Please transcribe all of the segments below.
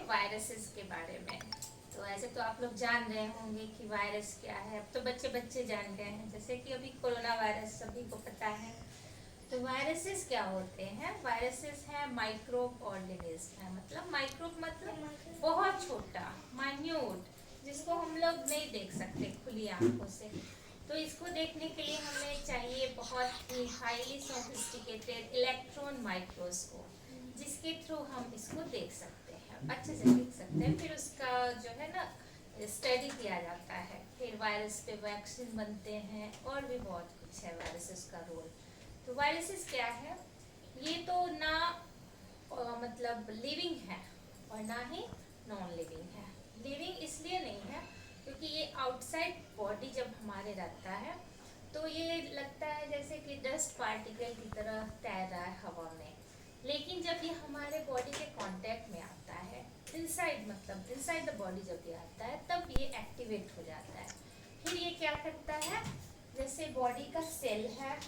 Viruses के बारे में। तो ऐसे तो आप लोग जान रहे होंगे कि वायरस क्या है। अब तो बच्चे बच्चे जान गए हैं, जैसे कि अभी कोरोना वायरस सभी को पता है। तो वायरसेस क्या होते हैं? वायरसेस है माइक्रोब ऑर्गेनिज्म है। मतलब माइक्रोब मतलब बहुत छोटा, माइन्यूट, जिसको हम लोग नहीं देख सकते खुली आंखों से। तो इसको देखने के लिए हमें चाहिए बहुत ही हाईली सोफिस्टिकेटेड इलेक्ट्रॉन माइक्रोस्कोप, जिसके थ्रू हम इसको देख सकते हैं, अच्छे से देख सकते हैं। फिर उसका जो है ना स्टडी किया जाता है, फिर वायरस पे वैक्सीन बनते हैं और भी बहुत कुछ है वायरसेस का रोल। तो वायरसेस क्या है? ये तो ना मतलब लिविंग है और ना ही नॉन लिविंग है। लिविंग इसलिए नहीं है क्योंकि ये आउटसाइड बॉडी जब हमारे रहता है तो ये लगता है जैसे कि डस्ट पार्टिकल की तरह तैर रहा है हवा में। लेकिन जब ये हमारे बॉडी के कांटेक्ट में आता है, इनसाइड मतलब इनसाइड द बॉडी जब ये आता है, तब ये एक्टिवेट हो जाता है। फिर ये क्या करता है, जैसे बॉडी का सेल है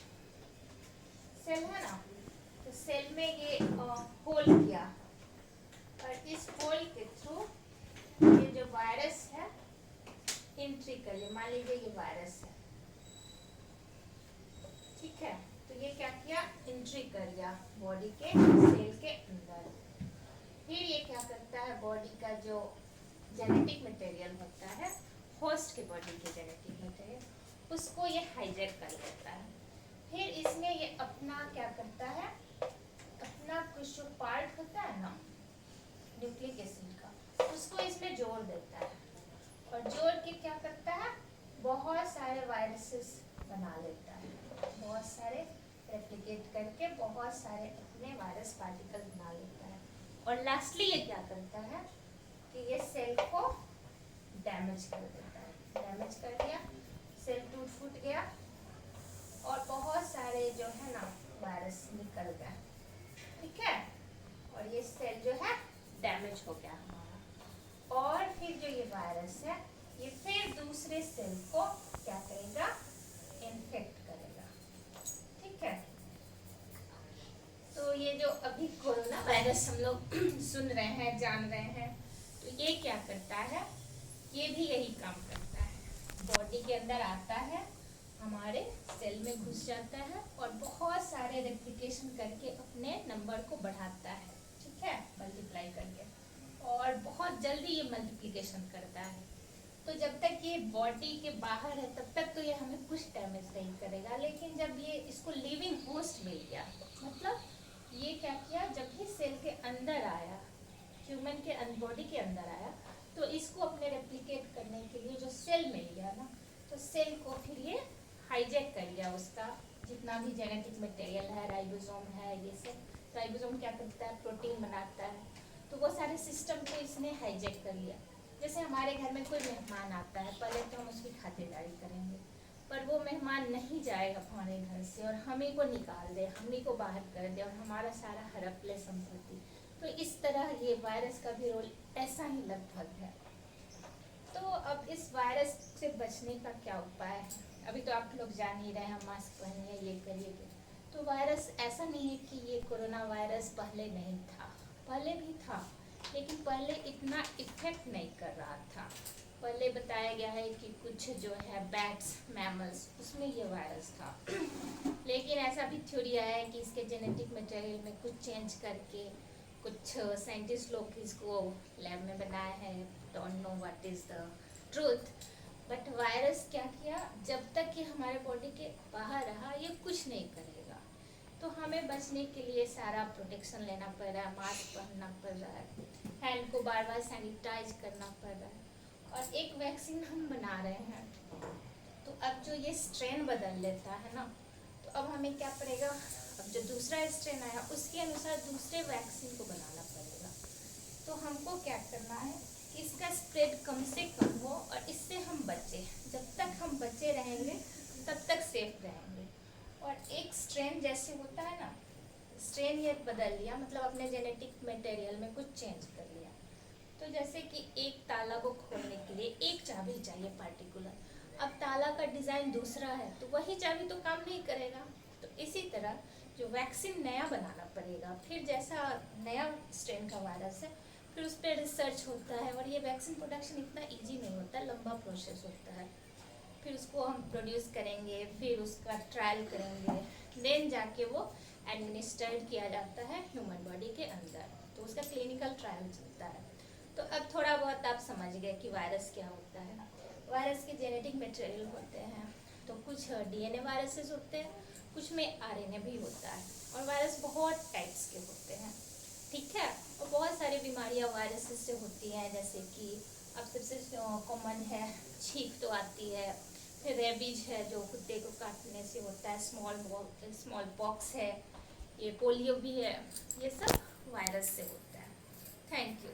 ना, तो सेल में ये होल किया और इस होल के थ्रू ये जो वायरस है एंट्री कर लिया। मान लीजिए ये वायरस है, ठीक है, तो ये क्या किया, एंट्री कर लिया बॉडी के सेल के अंदर। फिर ये क्या करता है, बॉडी का जो जेनेटिक मटेरियल होता है, होस्ट के बॉडी के जेनेटिक मटेरियल, उसको ये हाईजैक कर लेता है। फिर इसमें ये अपना क्या करता है, अपना कुछ जो पार्ट होता है ना न्यूक्लिक एसिड का, उसको इसमें जोड़ देता है और जोड़ के क्या करता है, बहुत सारे वायरसेस बना लेता है। बहुत सारे रेप्लिकेट करके बहुत सारे अपने वायरस पार्टिकल बना लेता है। और लास्टली ये क्या करता है कि ये सेल को डैमेज कर देता है। डैमेज कर दिया, सेल टूट फूट गया और बहुत सारे जो है ना वायरस निकल गए, ठीक है, और ये सेल जो है डैमेज हो गया हमारा। और फिर जो ये वायरस है ये फिर दूसरे सेल को क्या करेगा, इन्फेक्ट करेगा, ठीक है। तो ये जो अभी कोरोना वायरस हम लोग सुन रहे हैं, जान रहे हैं, तो ये क्या करता है, ये भी यही काम करता है। बॉडी के अंदर आता है, हमारे सेल में घुस जाता है और बहुत सारे रेप्लिकेशन करके अपने नंबर को बढ़ाता है, ठीक है, मल्टीप्लाई करके, और बहुत जल्दी ये मल्टीप्लिकेशन करता है। तो जब तक ये बॉडी के बाहर है तब तक तो ये हमें कुछ डैमेज नहीं करेगा। लेकिन जब ये इसको लिविंग होस्ट मिल गया, मतलब ये क्या किया, जब ये सेल के अंदर आया, ह्यूमन के बॉडी के अंदर आया, तो इसको अपने रेप्लिकेट करने के लिए जो सेल मिल गया ना, तो सेल को फिर ये हाईजैक कर लिया, उसका जितना भी जेनेटिक मटेरियल है, राइबोसोम है, ये सब। राइबोसोम क्या करता है, प्रोटीन बनाता है, तो वो सारे सिस्टम को इसने हाईजैक कर लिया। जैसे हमारे घर में कोई मेहमान आता है, पहले तो हम उसकी खातिरदारी करेंगे, पर वो मेहमान नहीं जाएगा हमारे घर से और हमें को निकाल दे, हमें को बाहर कर दे और हमारा सारा हड़प ले संपत्ति। तो इस तरह ये वायरस का भी रोल ऐसा ही लगभग है। तो अब इस वायरस से बचने का क्या उपाय है? अभी तो आप लोग जान ही रहे हैं, मास्क पहनिए, ये करिए। तो वायरस ऐसा नहीं है कि ये कोरोना वायरस पहले नहीं था, पहले भी था, लेकिन पहले इतना इफेक्ट नहीं कर रहा था। पहले बताया गया है कि कुछ जो है बैट्स, मैमल्स, उसमें ये वायरस था। लेकिन ऐसा भी थ्योरी आया है कि इसके जेनेटिक मटेरियल में कुछ चेंज करके कुछ साइंटिस्ट लोग इसको लैब में बनाए हैं, don't know what is the truth. But virus क्या किया, जब तक ये हमारे बॉडी के बाहर रहा ये कुछ नहीं करेगा। तो हमें बचने के लिए सारा प्रोटेक्शन लेना पड़ रहा है, मास्क पहनना पड़ रहा है, हैंड को बार बार सैनिटाइज करना पड़ रहा है, और एक वैक्सीन हम बना रहे हैं। तो अब जो ये स्ट्रेन बदल लेता है ना, तो अब हमें क्या पड़ेगा, अब जो दूसरा स्ट्रेन आया उसके अनुसार दूसरे वैक्सीन को बनाना पड़ेगा। तो हमको क्या करना है, इसका स्प्रेड कम से कम हो और इससे हम बचें। जब तक हम बचे रहेंगे तब तक सेफ रहेंगे। और एक स्ट्रेन जैसे होता है ना, स्ट्रेन ये बदल लिया, मतलब अपने जेनेटिक मटेरियल में कुछ चेंज कर लिया। तो जैसे कि एक ताला को खोलने के लिए एक चाबी चाहिए पार्टिकुलर, अब ताला का डिज़ाइन दूसरा है तो वही चाबी तो काम नहीं करेगा। तो इसी तरह जो वैक्सीन नया बनाना पड़ेगा, फिर जैसा नया स्ट्रेन का वायरस है फिर उस पर रिसर्च होता है, और ये वैक्सीन प्रोडक्शन इतना इजी नहीं होता, लंबा प्रोसेस होता है। फिर उसको हम प्रोड्यूस करेंगे, फिर उसका ट्रायल करेंगे, देन जाके वो एडमिनिस्ट्रेट किया जाता है ह्यूमन बॉडी के अंदर, तो उसका क्लिनिकल ट्रायल चलता है। तो अब थोड़ा बहुत आप समझ गए कि वायरस क्या होता है। वायरस के जेनेटिक मटेरियल होते हैं, तो कुछ डीएनए वायरसेस होते हैं, कुछ में आरएनए भी होता है, और वायरस बहुत टाइप्स के होते हैं, ठीक है। और बहुत सारी बीमारियां वायरसेस से होती हैं, जैसे कि अब सबसे कॉमन है छींक तो आती है, फिर रेबीज है जो कुत्ते को काटने से होता है, स्मॉल पॉक्स है, ये पोलियो भी है, ये सब वायरस से होता है। Thank you.